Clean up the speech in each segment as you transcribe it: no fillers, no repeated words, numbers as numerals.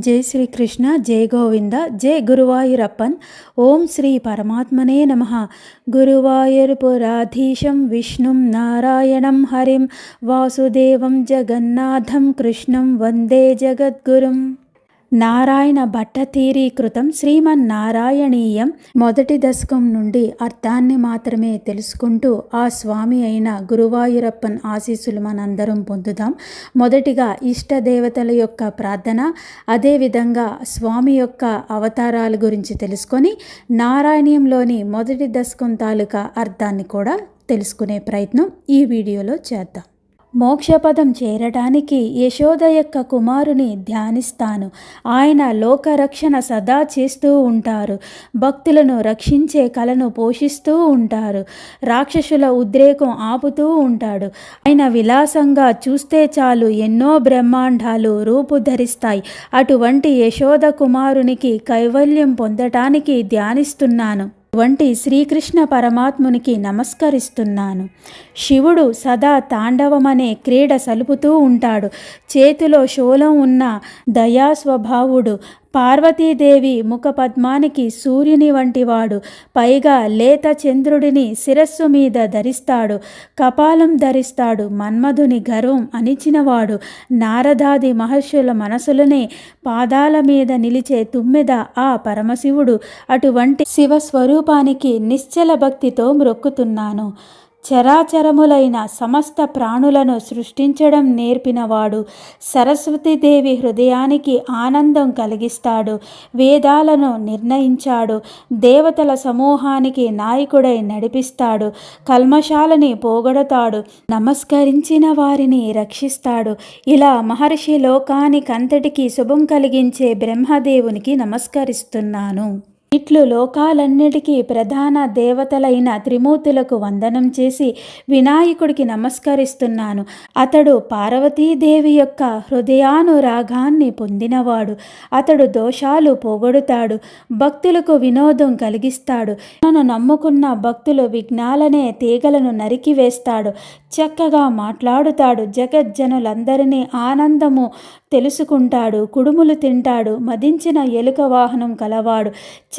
జై శ్రీకృష్ణ, జై గోవింద, జై గురువాయూరప్పన్. ఓం శ్రీ పరమాత్మనే నమః. గురువాయూర్పురాధీశం విష్ణుం నారాయణం హరిం వాసుదేవం జగన్నాథం కృష్ణం వందే జగద్గురుం. నారాయణ భట్టతిరీకృతం శ్రీమన్నారాయణీయం మొదటి దశకం నుండి అర్థాన్ని మాత్రమే తెలుసుకుంటూ ఆ స్వామి అయిన గురువాయూరప్పన్ ఆశీస్సులు మనందరం పొందుదాం. మొదటిగా ఇష్టదేవతల యొక్క ప్రార్థన, అదేవిధంగా స్వామి యొక్క అవతారాల గురించి తెలుసుకొని నారాయణీయంలోని మొదటి దశకం తాలూకా అర్థాన్ని కూడా తెలుసుకునే ప్రయత్నం ఈ వీడియోలో చేద్దాం. మోక్షపదం చేరడానికి యశోద యొక్క కుమారుని ధ్యానిస్తాను. ఆయన లోకరక్షణ సదా చేస్తూ ఉంటారు. భక్తులను రక్షించే కళను పోషిస్తూ ఉంటారు. రాక్షసుల ఉద్రేకం ఆపుతూ ఉంటాడు. ఆయన విలాసంగా చూస్తే చాలు ఎన్నో బ్రహ్మాండాలు రూపుధరిస్తాయి. అటువంటి యశోద కుమారునికి కైవల్యం పొందటానికి ధ్యానిస్తున్నాను. వంటి శ్రీకృష్ణ పరమాత్మునికి నమస్కరిస్తున్నాను. శివుడు సదా తాండవమనే క్రీడ సలుపుతూ ఉంటాడు. చేతిలో శూలం ఉన్న దయాస్వభావుడు. పార్వతీదేవి ముఖ పద్మానికి సూర్యుని వంటివాడు. పైగా లేత చంద్రుడిని శిరస్సు మీద ధరిస్తాడు. కపాలం ధరిస్తాడు. మన్మధుని గర్వం అణిచినవాడు. నారదాది మహర్షుల మనసులనే పాదాల మీద నిలిచే తుమ్మెద ఆ పరమశివుడు. అటువంటి శివస్వరూపానికి నిశ్చల భక్తితో మ్రొక్కుతున్నాను. చరాచరములైన సమస్త ప్రాణులను సృష్టించడం నేర్పినవాడు. సరస్వతీదేవి హృదయానికి ఆనందం కలిగిస్తాడు. వేదాలను నిర్ణయించాడు. దేవతల సమూహానికి నాయకుడై నడిపిస్తాడు. కల్మషాలని పోగొడతాడు. నమస్కరించిన వారిని రక్షిస్తాడు. ఇలా మహర్షి లోకానికంతటికీ శుభం కలిగించే బ్రహ్మదేవునికి నమస్కరిస్తున్నాను. ఇట్లు లోకాలన్నిటికీ ప్రధాన దేవతలైన త్రిమూర్తులకు వందనం చేసి వినాయకుడికి నమస్కరిస్తున్నాను. అతడు పార్వతీదేవి యొక్క హృదయానురాగాన్ని పొందినవాడు. అతడు దోషాలు పోగొడతాడు. భక్తులకు వినోదం కలిగిస్తాడు. తనను నమ్ముకున్న భక్తులు విఘ్నాలనే తీగలను నరికివేస్తాడు. చక్కగా మాట్లాడుతాడు. జగజ్జనులందరినీ ఆనందము తెలుసుకుంటాడు. కుడుములు తింటాడు. మదించిన ఎలుక వాహనం కలవాడు.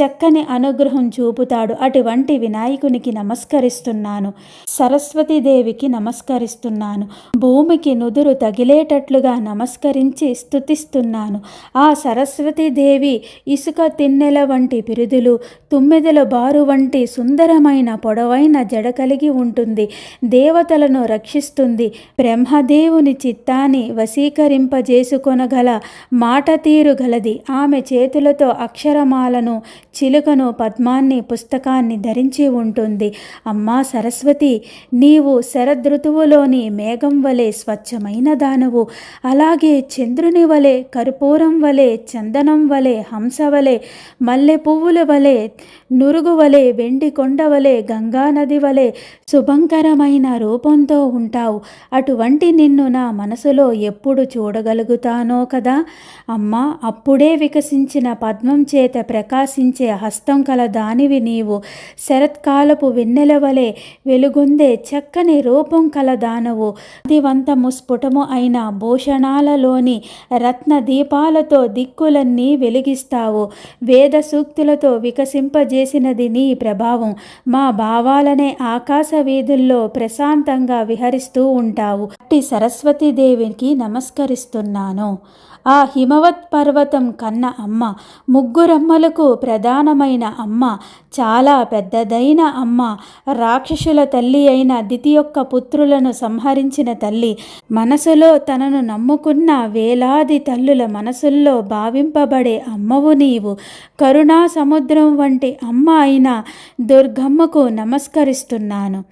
చక్కని అనుగ్రహం చూపుతాడు. అటువంటి వినాయకునికి నమస్కరిస్తున్నాను. సరస్వతీదేవికి నమస్కరిస్తున్నాను. భూమికి నుదురు తగిలేటట్లుగా నమస్కరించి స్తుతిస్తున్నాను. ఆ సరస్వతీదేవి ఇసుక తిన్నెల వంటి పిరుదులు, తుమ్మెదల బారు వంటి సుందరమైన పొడవైన జడ కలిగి ఉంటుంది. దేవతలను రక్షిస్తుంది. బ్రహ్మదేవుని చిత్తాన్ని వశీకరింపజేసుకొనగల మాట తీరు గలది. ఆమె చేతులతో అక్షరమాలను, చిలుకను, పద్మాన్ని, పుస్తకాన్ని ధరించి ఉంటుంది. అమ్మా సరస్వతి, నీవు శరదృతువులోని మేఘం వలె స్వచ్ఛమైన దానవు. అలాగే చంద్రుని వలె, కర్పూరం వలె, చందనం వలె, హంస వలె, మల్లె పువ్వుల వలె, నురుగు వలె, వెండి కొండ వలె, గంగా నది వలె శుభంకరమైన రూపంతో ఉంటావు. అటువంటి నిన్ను నా మనసులో ఎప్పుడు చూడగలుగుతానో కదా అమ్మా. అప్పుడే వికసించిన పద్మం చేత ప్రకాశించే హస్తం కల దానివి నీవు. శరత్కాలపు వెన్నెల వలె వెలుగొందే చక్కని రూపం కల దానవు. ఆదివంతము స్ఫుటము అయిన భూషణాలలోని రత్న దీపాలతో దిక్కులన్నీ వెలిగిస్తావు. వేద సూక్తులతో వికసింపజేసినది నీ ప్రభావం. మా భావాలనే ఆకాశ వీధుల్లో ప్రశాంతంగా విహరిస్తూ ఉంటావు. అట్టి సరస్వతీదేవికి నమస్కరిస్తున్నాను. ఆ హిమవత్ పర్వతం కన్న అమ్మ, ముగ్గురమ్మలకు ప్రధానమైన అమ్మ, చాలా పెద్దదైన అమ్మ, రాక్షసుల తల్లి అయిన దితి యొక్క పుత్రులను సంహరించిన తల్లి, మనసులో తనను నమ్ముకున్న వేలాది తల్లుల మనసుల్లో భావింపబడే అమ్మవు నీవు. కరుణా సముద్రం వంటి అమ్మ అయిన దుర్గమ్మకు నమస్కరిస్తున్నాను.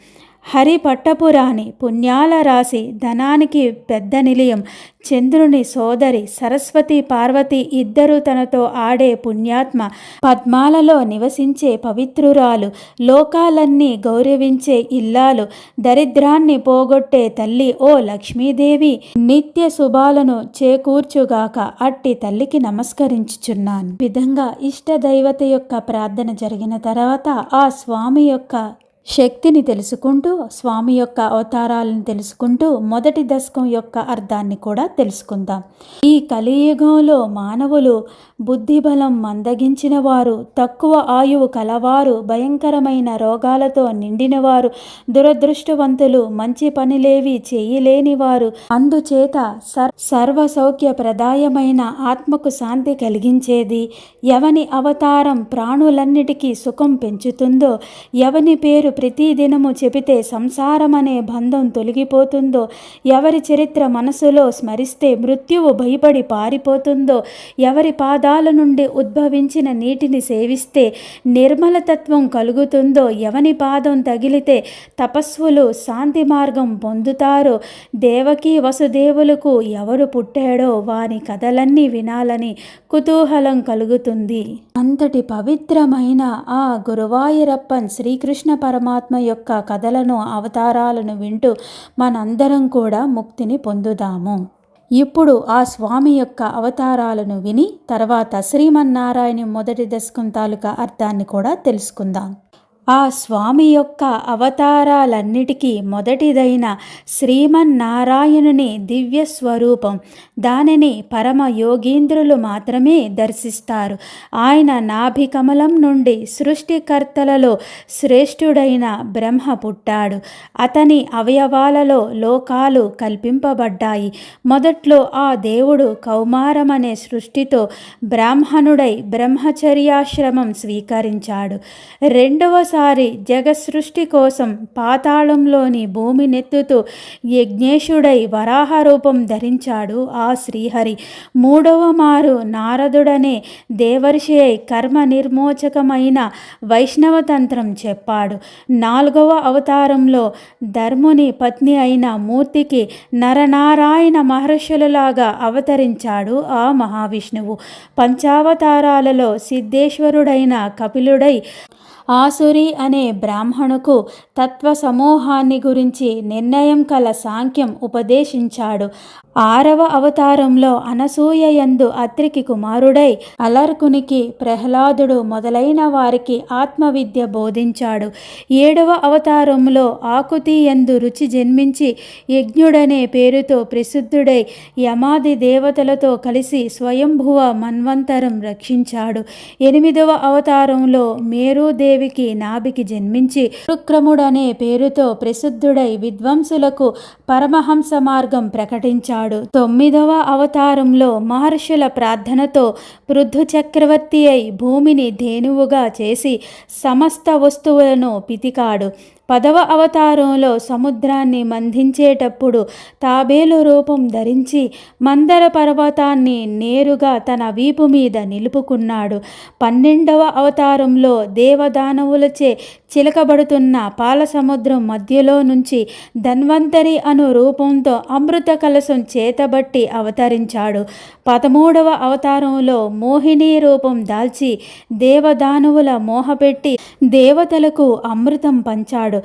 హరి పట్టపురాణి, పుణ్యాల రాశి, ధనానికి పెద్ద నిలయం, చంద్రుని సోదరి, సరస్వతి పార్వతి ఇద్దరు తనతో ఆడే పుణ్యాత్మ, పద్మాలలో నివసించే పవిత్రురాలు, లోకాలన్నీ గౌరవించే ఇల్లాలు, దరిద్రాన్ని పోగొట్టే తల్లి ఓ లక్ష్మీదేవి, నిత్య శుభాలను చేకూర్చుగాక. అట్టి తల్లికి నమస్కరించుచున్నాను. విధంగా ఇష్టదైవత యొక్క ప్రార్థన జరిగిన తర్వాత ఆ స్వామి యొక్క శక్తిని తెలుసుకుంటూ, స్వామి యొక్క అవతారాలను తెలుసుకుంటూ మొదటి దశకం యొక్క అర్థాన్ని కూడా తెలుసుకుందాం. ఈ కలియుగంలో మానవులు బుద్ధిబలం మందగించిన వారు, తక్కువ ఆయువు కలవారు, భయంకరమైన రోగాలతో నిండినవారు, దురదృష్టవంతులు, మంచి పనిలేవి చేయలేని వారు, అందుచేత సర్వసౌఖ్యప్రదాయమైన ఆత్మకు శాంతి కలిగించేది, ఎవని అవతారం ప్రాణులన్నిటికీ సుఖం పెంచుతుందో, ఎవని పేరు ప్రతిదినము చెబితే సంసారం అనే బంధం తొలగిపోతుందో, ఎవరి చరిత్ర మనసులో స్మరిస్తే మృత్యువు భయపడి పారిపోతుందో, ఎవరి పాదాల నుండి ఉద్భవించిన నీటిని సేవిస్తే నిర్మలతత్వం కలుగుతుందో, ఎవని పాదం తగిలితే తపస్సులు శాంతి మార్గం పొందుతారో, దేవకీ వసుదేవులకు ఎవరు పుట్టాడో వాని కథలన్నీ వినాలని కుతూహలం కలుగుతుంది. అంతటి పవిత్రమైన ఆ గురువాయూరప్పన్ శ్రీకృష్ణ పరమాత్మ యొక్క కథలను, అవతారాలను వింటూ మనందరం కూడా ముక్తిని పొందుదాము. ఇప్పుడు ఆ స్వామి యొక్క అవతారాలను విని తర్వాత శ్రీమన్నారాయణ మొదటి దశకం తాలూకా అర్థాన్ని కూడా తెలుసుకుందాం. ఆ స్వామి యొక్క అవతారాలన్నిటికీ మొదటిదైన శ్రీమన్నారాయణుని దివ్య స్వరూపం. దానిని పరమ యోగీంద్రులు మాత్రమే దర్శిస్తారు. ఆయన నాభి కమలం నుండి సృష్టికర్తలలో శ్రేష్ఠుడైన బ్రహ్మ పుట్టాడు. అతని అవయవాలలో లోకాలు కల్పింపబడ్డాయి. మొదట్లో ఆ దేవుడు కౌమారమనే సృష్టితో బ్రాహ్మణుడై బ్రహ్మచర్యాశ్రమం స్వీకరించాడు. రెండవసారి జగసృష్టి కోసం పాతాళంలోని భూమి నెత్తుతూ యజ్ఞేశుడై వరాహ రూపం ధరించాడు ఆ శ్రీహరి. మూడవ మారు నారదుడనే దేవర్షి అయి కర్మ నిర్మోచకమైన వైష్ణవతంత్రం చెప్పాడు. నాలుగవ అవతారంలో ధర్ముని పత్ని అయిన మూర్తికి నరనారాయణ మహర్షులలాగా అవతరించాడు ఆ మహావిష్ణువు. పంచావతారాలలో సిద్ధేశ్వరుడైన కపిలుడై ఆసురి అనే బ్రాహ్మణుకు తత్వ సమూహాన్ని గురించి నిర్ణయం కల సాంఖ్యం ఉపదేశించాడు. ఆరవ అవతారంలో అనసూయయందు అత్రికి కుమారుడై అలర్కునికి, ప్రహ్లాదుడు మొదలైన వారికి ఆత్మవిద్య బోధించాడు. ఏడవ అవతారంలో ఆకుతి యందు రుచి జన్మించి యజ్ఞుడనే పేరుతో ప్రసిద్ధుడై యమాది దేవతలతో కలిసి స్వయంభువ మన్వంతరం రక్షించాడు. ఎనిమిదవ అవతారంలో మేరుదేవికి నాభికి జన్మించి రుక్రముడనే పేరుతో ప్రసిద్ధుడై విద్వాంసులకు పరమహంస మార్గం ప్రకటించాడు. తొమ్మిదవ అవతారంలో మహర్షుల ప్రార్థనతో పృథు చక్రవర్తి అయి భూమిని ధేనువుగా చేసి సమస్త వస్తువులను పితికాడు. 10వ అవతారంలో సముద్రాన్ని మంధించేటప్పుడు తాబేలు రూపం ధరించి మందర పర్వతాన్ని నేరుగా తన వీపు మీద నిలుపుకున్నాడు. 12వ అవతారంలో దేవదానవులచే చిలకబడుతున్న పాల సముద్రం మధ్యలో నుంచి ధన్వంతరి అను రూపంతో అమృత కలశం చేతబట్టి అవతరించాడు. 13వ అవతారంలో మోహిని రూపం దాల్చి దేవదానవుల మోహపెట్టి దేవతలకు అమృతం పంచాడు.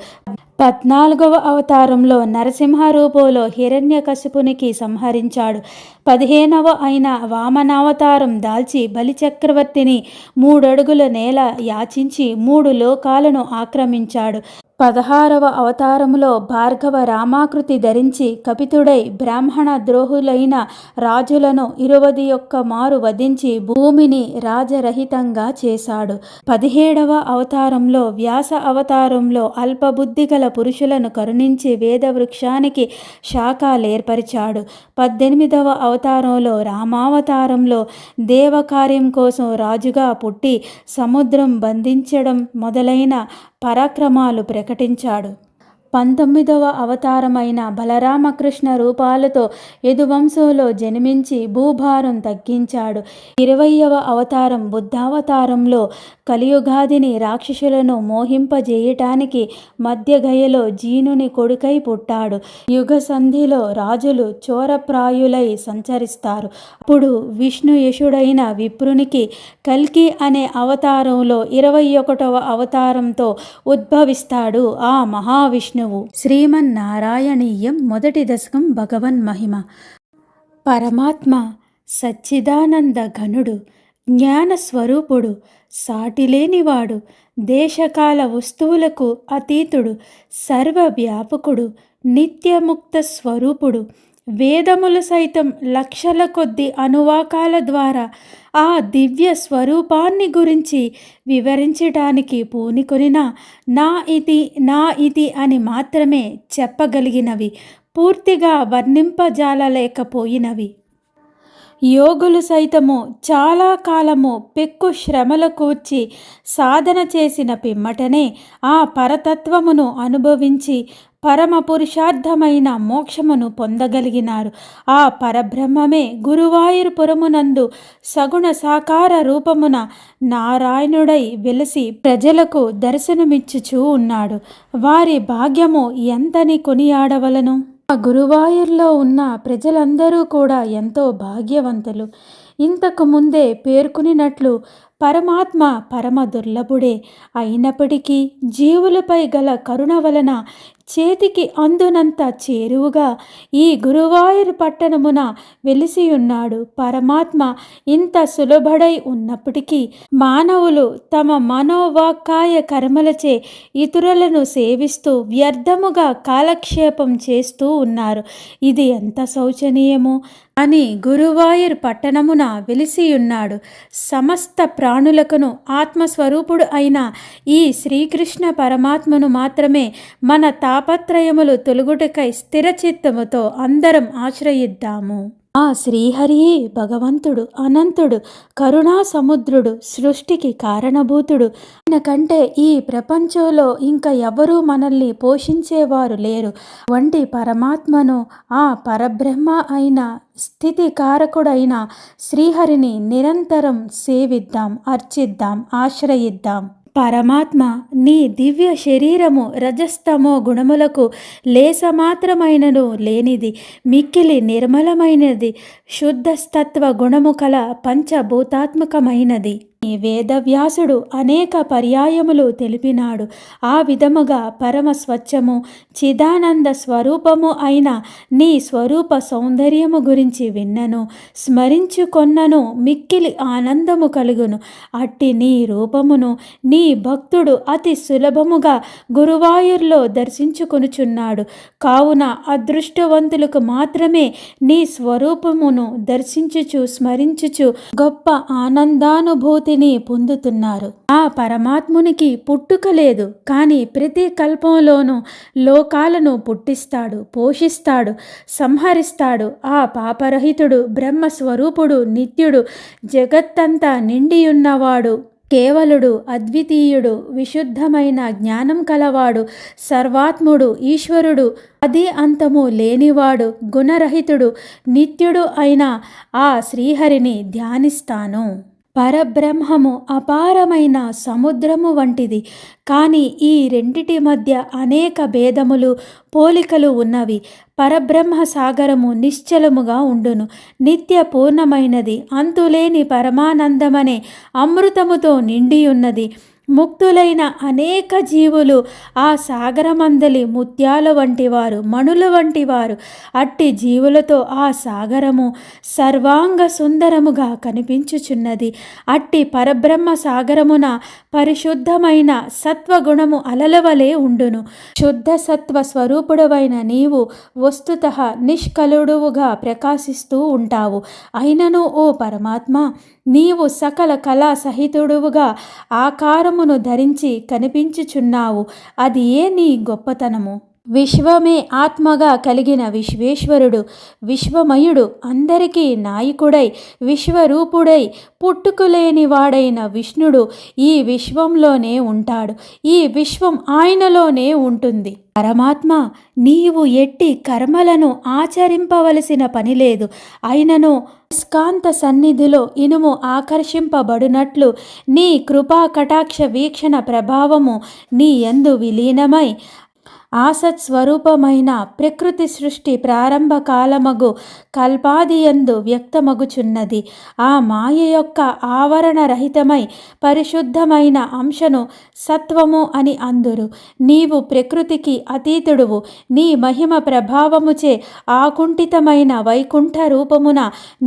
14వ అవతారంలో నరసింహ రూపంలో హిరణ్యకశిపునికి సంహరించాడు. 15వ అయిన వామనావతారం దాల్చి బలిచక్రవర్తిని 3 అడుగుల నేల యాచించి 3 లోకాలను ఆక్రమించాడు. 16వ అవతారంలో భార్గవ రామాకృతి ధరించి కపితుడై బ్రాహ్మణ ద్రోహులైన రాజులను 21 మారు వధించి భూమిని రాజరహితంగా చేశాడు. 17వ అవతారంలో వ్యాస అవతారంలో అల్పబుద్ధి గల పురుషులను కరుణించి వేదవృక్షానికి శాఖలేర్పరిచాడు. 18వ అవతారంలో రామావతారంలో దేవకార్యం కోసం రాజుగా పుట్టి సముద్రం బంధించడం మొదలైన పరాక్రమాలు ప్రకటించాడు. 19వ అవతారమైన బలరామకృష్ణ రూపాలతో యదువంశంలో జన్మించి భూభారం తగ్గించాడు. 20వ అవతారం బుద్ధావతారంలో కలియుగాదిని రాక్షసులను మోహింపజేయటానికి మధ్యగయలో జీనుని కొడుకై పుట్టాడు. యుగ సంధిలో రాజులు చోరప్రాయులై సంచరిస్తారు. అప్పుడు విష్ణుయశుడైన విప్రునికి కల్కి అనే అవతారంలో 21వ అవతారంతో ఉద్భవిస్తాడు ఆ మహావిష్ణువు. శ్రీమన్నారాయణీయం మొదటి దశకం భగవన్ మహిమ. పరమాత్మ సచ్చిదానంద ఘనుడు, జ్ఞానస్వరూపుడు, సాటిలేనివాడు, దేశకాల వస్తువులకు అతీతుడు, సర్వవ్యాపకుడు, నిత్యముక్త స్వరూపుడు. వేదములు సైతం లక్షల కొద్ది అనువాకాల ద్వారా ఆ దివ్య స్వరూపాన్ని గురించి వివరించడానికి పూనుకొనిన నా ఇది అని మాత్రమే చెప్పగలిగినవి, పూర్తిగా వర్ణింపజాలలేకపోయినవి. యోగులు సైతము చాలా కాలము పెక్కు శ్రమలు కూర్చి సాధన చేసిన పిమ్మటనే ఆ పరతత్వమును అనుభవించి పరమ పురుషార్థమైన మోక్షమును పొందగలిగినారు. ఆ పరబ్రహ్మమే గురువాయూరుపురమునందు సగుణ సాకార రూపమున నారాయణుడై వెలసి ప్రజలకు దర్శనమిచ్చుచూ ఉన్నాడు. వారి భాగ్యము ఎంతని కొనియాడవలను. ఆ గురువాయూర్లో ఉన్న ప్రజలందరూ కూడా ఎంతో భాగ్యవంతులు. ఇంతకు ముందే పేర్కొనినట్లు పరమాత్మ పరమ దుర్లభుడే అయినప్పటికీ జీవులపై గల కరుణ వలన చేతికి అందునంత చేరువుగా ఈ గురువాయూరు పట్టణమున వెలిసియున్నాడు. పరమాత్మ ఇంత సులభుడై ఉన్నప్పటికీ మానవులు తమ మనోవాక్కాయ కర్మలచే ఇతరులను సేవిస్తూ వ్యర్థముగా కాలక్షేపం చేస్తూ ఉన్నారు. ఇది ఎంత శోచనీయమో అని గురువాయూర్ పట్టణమున వెలిసియున్నాడు. సమస్త ప్రాణులకును ఆత్మస్వరూపుడు అయిన ఈ శ్రీకృష్ణ పరమాత్మను మాత్రమే మన తాపత్రయములు తొలగుటకై స్థిరచిత్తముతో అందరం ఆశ్రయిద్దాము. ఆ శ్రీహరియే భగవంతుడు, అనంతుడు, కరుణా సముద్రుడు, సృష్టికి కారణభూతుడు. ఆయన కంటే ఈ ప్రపంచంలో ఇంకా ఎవరూ మనల్ని పోషించేవారు లేరు. వంటి పరమాత్మను, ఆ పరబ్రహ్మ అయిన స్థితికారకుడైన శ్రీహరిని నిరంతరం సేవిద్దాం, అర్చిద్దాం, ఆశ్రయిద్దాం. పరమాత్మ నీ దివ్య శరీరము రజస్తమో గుణములకు లేసమాత్రమైనను లేనిది, మిక్కిలి నిర్మలమైనది, శుద్ధస్తత్వ గుణము కల పంచభూతాత్మకమైనది. ఈ వేదవ్యాసుడు అనేక పర్యాయములు తెలిపినాడు. ఆ విధముగా పరమ స్వచ్ఛము చిదానంద స్వరూపము అయిన నీ స్వరూప సౌందర్యము గురించి విన్నను, స్మరించుకొన్నను, మిక్కిలి ఆనందము కలుగును. అట్టి నీ రూపమును నీ భక్తుడు అతి సులభముగా గురువాయూర్లో దర్శించుకొనుచున్నాడు. కావున అదృష్టవంతులకు మాత్రమే నీ స్వరూపమును దర్శించుచు స్మరించుచు గొప్ప ఆనందానుభూతిని పొందుతున్నారు. ఆ పరమాత్మునికి పుట్టుక లేదు, కానీ ప్రతి కల్పంలోనూ లోకాలను పుట్టిస్తాడు, పోషిస్తాడు, సంహరిస్తాడు. ఆ పాపరహితుడు, బ్రహ్మస్వరూపుడు, నిత్యుడు, జగత్తంతా నిండియున్నవాడు, కేవలుడు, అద్వితీయుడు, విశుద్ధమైన జ్ఞానం కలవాడు, సర్వాత్ముడు, ఈశ్వరుడు, అది అంతము లేనివాడు, గుణరహితుడు, నిత్యుడు అయిన ఆ శ్రీహరిని ధ్యానిస్తాను. పరబ్రహ్మము అపారమైన సముద్రము వంటిది, కానీ ఈ రెండిటి మధ్య అనేక భేదములు, పోలికలు ఉన్నవి. పరబ్రహ్మ సాగరము నిశ్చలముగా ఉండును, నిత్య పూర్ణమైనది, అంతులేని పరమానందమనే అమృతముతో నిండియున్నది. ముక్తులైన అనేక జీవులు ఆ సాగరమందలి ముత్యాల వంటివారు, మణుల వంటివారు. అట్టి జీవులతో ఆ సాగరము సర్వాంగ సుందరముగా కనిపించుచున్నది. అట్టి పరబ్రహ్మ సాగరమున పరిశుద్ధమైన సత్వగుణము అలలవలే ఉండును. శుద్ధ సత్వ స్వరూపుడవైన నీవు వస్తుతః నిష్కలుడువుగా ప్రకాశిస్తూ ఉంటావు. అయినను ఓ పరమాత్మ, నీవు సకల కళా సహితుడువుగా ఆకారమును ధరించి కనిపించుచున్నావు. అది ఏ నీ గొప్పతనము. విశ్వమే ఆత్మగా కలిగిన విశ్వేశ్వరుడు, విశ్వమయుడు, అందరికీ నాయకుడై విశ్వరూపుడై పుట్టుకులేని వాడైన విష్ణుడు ఈ విశ్వంలోనే ఉంటాడు. ఈ విశ్వం ఆయనలోనే ఉంటుంది. పరమాత్మ, నీవు ఎట్టి కర్మలను ఆచరింపవలసిన పని లేదు. అయినను స్కాంత సన్నిధిలో ఇనుము ఆకర్షింపబడినట్లు నీ కృపా కటాక్ష వీక్షణ ప్రభావము నీ యందు విలీనమై ఆసత్స్వరూపమైన ప్రకృతి సృష్టి ప్రారంభ కాలమగు కల్పాదియందు వ్యక్తమగుచున్నది. ఆ మాయ యొక్క ఆవరణ రహితమై పరిశుద్ధమైన అంశను సత్వము అని అందురు. నీవు ప్రకృతికి అతీతుడువు. నీ మహిమ ప్రభావముచే ఆకుంఠితమైన వైకుంఠ రూపమున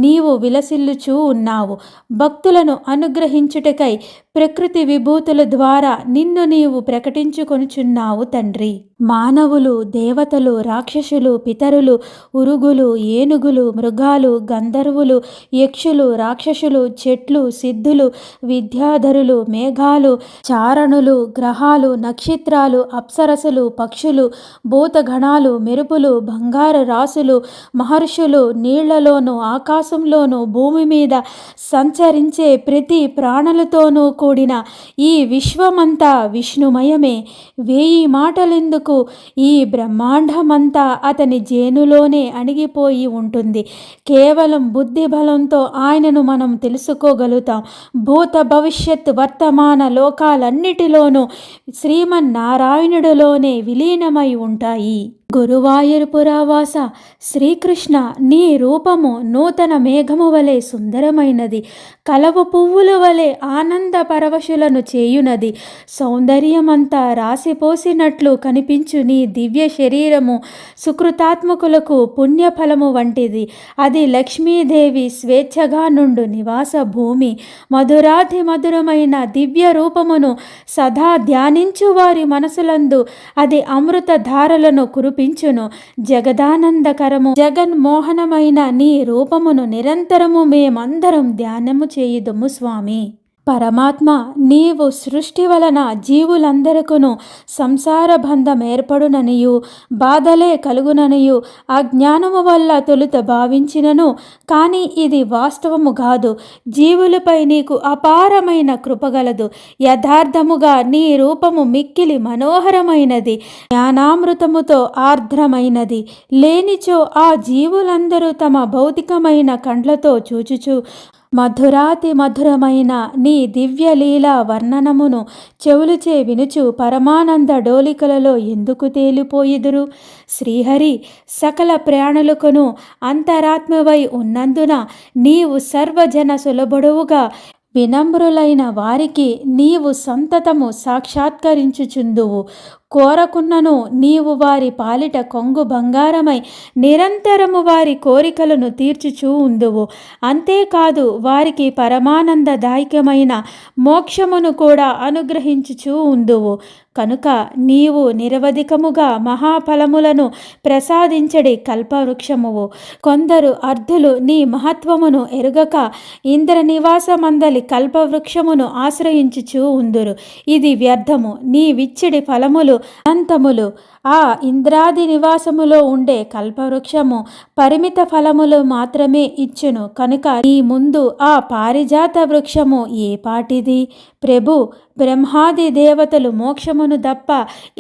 నీవు విలసిల్లుచూ ఉన్నావు. భక్తులను అనుగ్రహించుటకై ప్రకృతి విభూతుల ద్వారా నిన్ను నీవు ప్రకటించుకొనుచున్నావు తండ్రి. మానవులు, దేవతలు, రాక్షసులు, పితరులు, ఉరుగులు, ఏనుగులు, మృగాలు, గంధర్వులు, యక్షులు, రాక్షసులు, చెట్లు, సిద్ధులు, విద్యాధరులు, మేఘాలు, చారణులు, గ్రహాలు, నక్షత్రాలు, అప్సరసలు, పక్షులు, భూతగణాలు, మెరుపులు, బంగారు రాసులు, మహర్షులు, నీళ్లలోనూ ఆకాశంలోనూ భూమి మీద సంచరించే ప్రతి ప్రాణులతోనూ కూడిన ఈ విశ్వమంతా విష్ణుమయమే. 1000 మాటలెందుకు, ఈ బ్రహ్మాండమంతా అతని జేనులోనే అణిగిపోయి ఉంటుంది. కేవలం బుద్ధి బలంతో ఆయనను మనం తెలుసుకోగలుగుతాం. భూత భవిష్యత్ వర్తమాన లోకాలన్నిటిలోనూ శ్రీమన్నారాయణుడిలోనే విలీనమై ఉంటాయి. గురువాయూరపురవాస శ్రీకృష్ణ, నీ రూపము నూతన మేఘము వలె సుందరమైనది. కలవు పువ్వుల వలె ఆనంద పరవశులను చేయునది. సౌందర్యమంతా రాసిపోసినట్లు కనిపించు నీ దివ్య శరీరము సుకృతాత్మకులకు పుణ్యఫలము వంటిది. అది లక్ష్మీదేవి స్వేచ్ఛగా నుండు నివాస భూమి. మధురాతి మధురమైన దివ్య రూపమును సదా ధ్యానించు వారి మనసులందు అది అమృత ధారలను కురిపించును. జగదానందకరము జగన్మోహనమైన నీ రూపమును నిరంతరము మేమందరం ధ్యానము చేయుదుము స్వామి. పరమాత్మ, నీవు సృష్టి వలన జీవులందరకును సంసార బంధం ఏర్పడుననియు బాధలే కలుగుననియు అజ్ఞానము వల్ల తొలుత భావించినను, కానీ ఇది వాస్తవము కాదు. జీవులపై నీకు అపారమైన కృపగలదు. యథార్థముగా నీ రూపము మిక్కిలి మనోహరమైనది, జ్ఞానామృతముతో ఆర్ద్రమైనది. లేనిచో ఆ జీవులందరూ తమ భౌతికమైన కండ్లతో చూచుచు మధురాతి మధురమైన నీ దివ్యలీలా వర్ణనమును చెవులుచే వినుచు పరమానంద డోలికలలో ఎందుకు తేలిపోయిదురు? శ్రీహరి, సకల ప్రాణులకును అంతరాత్మవై ఉన్నందున నీవు సర్వజన సులభుడువుగా వినమ్రులైన వారికి నీవు సంతతము సాక్షాత్కరించుచుందువు. కోరకున్నను నీవు వారి పాలిట కొంగు బంగారమై నిరంతరము వారి కోరికలను తీర్చుచూ ఉందువు. అంతేకాదు వారికి పరమానందదాయకమైన మోక్షమును కూడా అనుగ్రహించుచూ ఉందువు. కనుక నీవు నిరవధికముగా మహాఫలములను ప్రసాదించడి కల్పవృక్షమువు. కొందరు అర్ధులు నీ మహత్వమును ఎరుగక ఇంద్రనివాసమందలి కల్పవృక్షమును ఆశ్రయించుచూ ఉందురు. ఇది వ్యర్థము. నీ విచ్చిడి ఫలములు అనంతములు. ఆ ఇంద్రాది నివాసములో ఉండే కల్పవృక్షము పరిమిత ఫలములు మాత్రమే ఇచ్చును. కనుక నీ ముందు ఆ పారిజాత వృక్షము ఏ పాటిది? ప్రభు, బ్రహ్మాది దేవతలు మోక్షమును తప్ప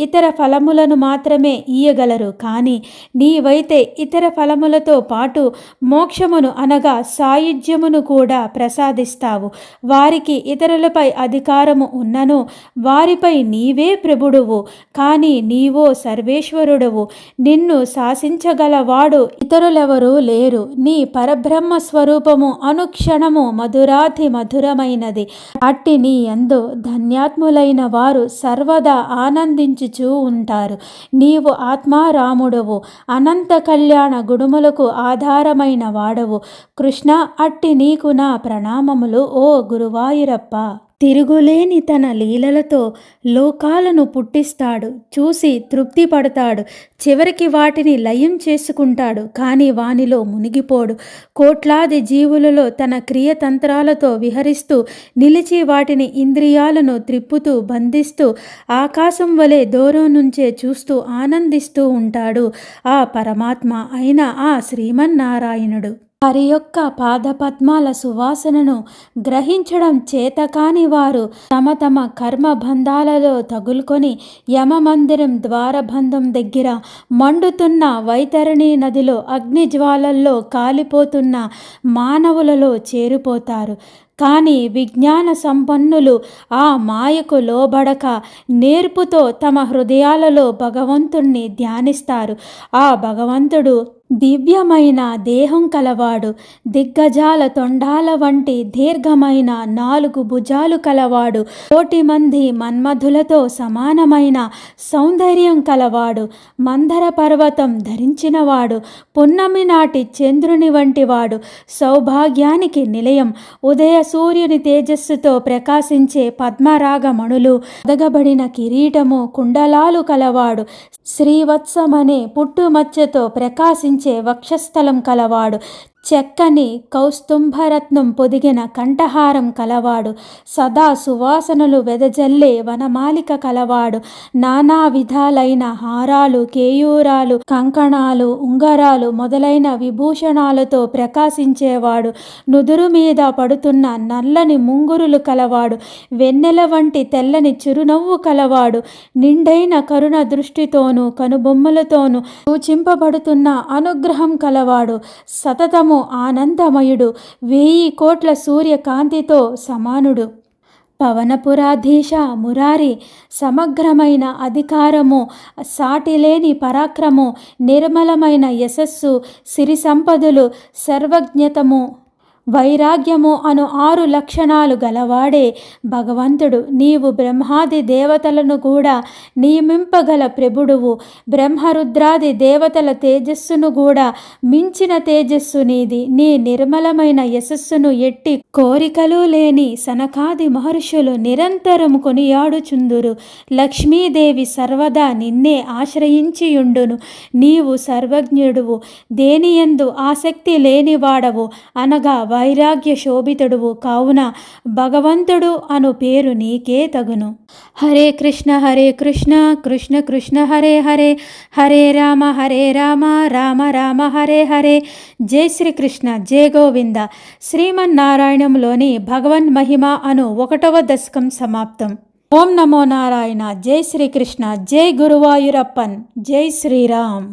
ఇతర ఫలములను మాత్రమే ఇయ్యగలరు. కానీ నీవైతే ఇతర ఫలములతో పాటు మోక్షమును అనగా సాయుధ్యమును కూడా ప్రసాదిస్తావు. వారికి ఇతరులపై అధికారము ఉన్నను వారిపై నీవే ప్రభుడువు. కానీ నీవో సర్వేశ్వరుడవు. నిన్ను శాసించగలవాడు ఇతరులెవరూ లేరు. నీ పరబ్రహ్మ స్వరూపము అనుక్షణము మధురాతి మధురమైనది. అట్టి నీ యందు ధన్యాత్ములైన వారు సర్వదా ఆనందించుచూ ఉంటారు. నీవు ఆత్మారాముడవు, అనంత కళ్యాణ గుణములకు ఆధారమైన వాడవు. కృష్ణ, అట్టి నీకు నా ప్రణామములు ఓ గురువాయూరప్ప. తిరుగులేని తన లీలలతో లోకాలను పుట్టిస్తాడు, చూసి తృప్తి పడతాడు, చివరికి వాటిని లయం చేసుకుంటాడు. కానీ వానిలో మునిగిపోడు. కోట్లాది జీవులలో తన క్రియతంత్రాలతో విహరిస్తూ నిలిచి వాటిని ఇంద్రియాలను త్రిప్పుతూ బంధిస్తూ ఆకాశం వలె దూరం నుంచే చూస్తూ ఆనందిస్తూ ఉంటాడు ఆ పరమాత్మ అయిన ఆ శ్రీమన్నారాయణుడు. వారి యొక్క పాదపద్మాల సువాసనను గ్రహించడం చేతకాని వారు తమ తమ కర్మబంధాలలో తగులుకొని యమమందిరం ద్వారబంధం దగ్గర మండుతున్న వైతరణి నదిలో అగ్నిజ్వాలల్లో కాలిపోతున్న మానవులలో చేరిపోతారు. కానీ విజ్ఞాన సంపన్నులు ఆ మాయకు లోబడక నేర్పుతో తమ హృదయాలలో భగవంతుణ్ణి ధ్యానిస్తారు. ఆ భగవంతుడు దివ్యమైన దేహం కలవాడు, దిగ్గజాల తొండాల వంటి దీర్ఘమైన 4 భుజాలు కలవాడు, 1,000 మంది మన్మధులతో సమానమైన సౌందర్యం కలవాడు, మందర పర్వతం ధరించినవాడు, పున్నమి నాటి చంద్రుని వంటివాడు, సౌభాగ్యానికి నిలయం, ఉదయ సూర్యుని తేజస్సుతో ప్రకాశించే పద్మరాగమణులు ఒదగబడిన కిరీటము కుండలాలు కలవాడు, శ్రీవత్సమనే పుట్టుమచ్చతో ప్రకాశించే వక్షస్థలం కలవాడు, చెక్కని కౌస్తుంభరత్నం పొదిగిన కంఠహారం కలవాడు, సదా సువాసనలు వెదజల్లే వనమాలిక కలవాడు, నానా విధాలైన హారాలు, కేయూరాలు, కంకణాలు, ఉంగరాలు మొదలైన విభూషణాలతో ప్రకాశించేవాడు, నుదురు మీద పడుతున్న నల్లని ముంగురులు కలవాడు, వెన్నెల వంటి తెల్లని చిరునవ్వు కలవాడు, నిండైన కరుణ దృష్టితోనూ కనుబొమ్మలతోనూ సూచింపబడుతున్న అనుగ్రహం కలవాడు, సతతము ఆనందమయుడు, 1000 కోట్ల సూర్యకాంతితో సమానుడు. పవనపురాధీశ మురారి, సమగ్రమైన అధికారము, సాటిలేని పరాక్రము, నిర్మలమైన యశస్సు, సిరి సంపదలు, సర్వజ్ఞతము, వైరాగ్యము అను 6 లక్షణాలు గలవాడే భగవంతుడు. నీవు బ్రహ్మాది దేవతలను కూడా నియమింపగల ప్రభుడువు. బ్రహ్మరుద్రాది దేవతల తేజస్సును కూడా మించిన తేజస్సు నీది. నీ నిర్మలమైన యశస్సును ఎట్టి కోరికలు లేని సనకాది మహర్షులు నిరంతరం కొనియాడుచుందురు. లక్ష్మీదేవి సర్వదా నిన్నే ఆశ్రయించియుండును. నీవు సర్వజ్ఞుడువు, దేనియందు ఆసక్తి లేనివాడవు, అనగా వైరాగ్య శోభితుడువు. కావున భగవంతుడు అను పేరు నీకే తగును. హరే కృష్ణ కృష్ణ కృష్ణ హరే హరే, హరే రామ రామ రామ హరే హరే. జై శ్రీకృష్ణ, జై గోవింద. శ్రీమన్నారాయణంలోని భగవన్ మహిమ అను 1వ దశకం సమాప్తం. ఓం నమో నారాయణ. జై శ్రీకృష్ణ, జై గురువాయూరప్పన్, జై శ్రీరామ్.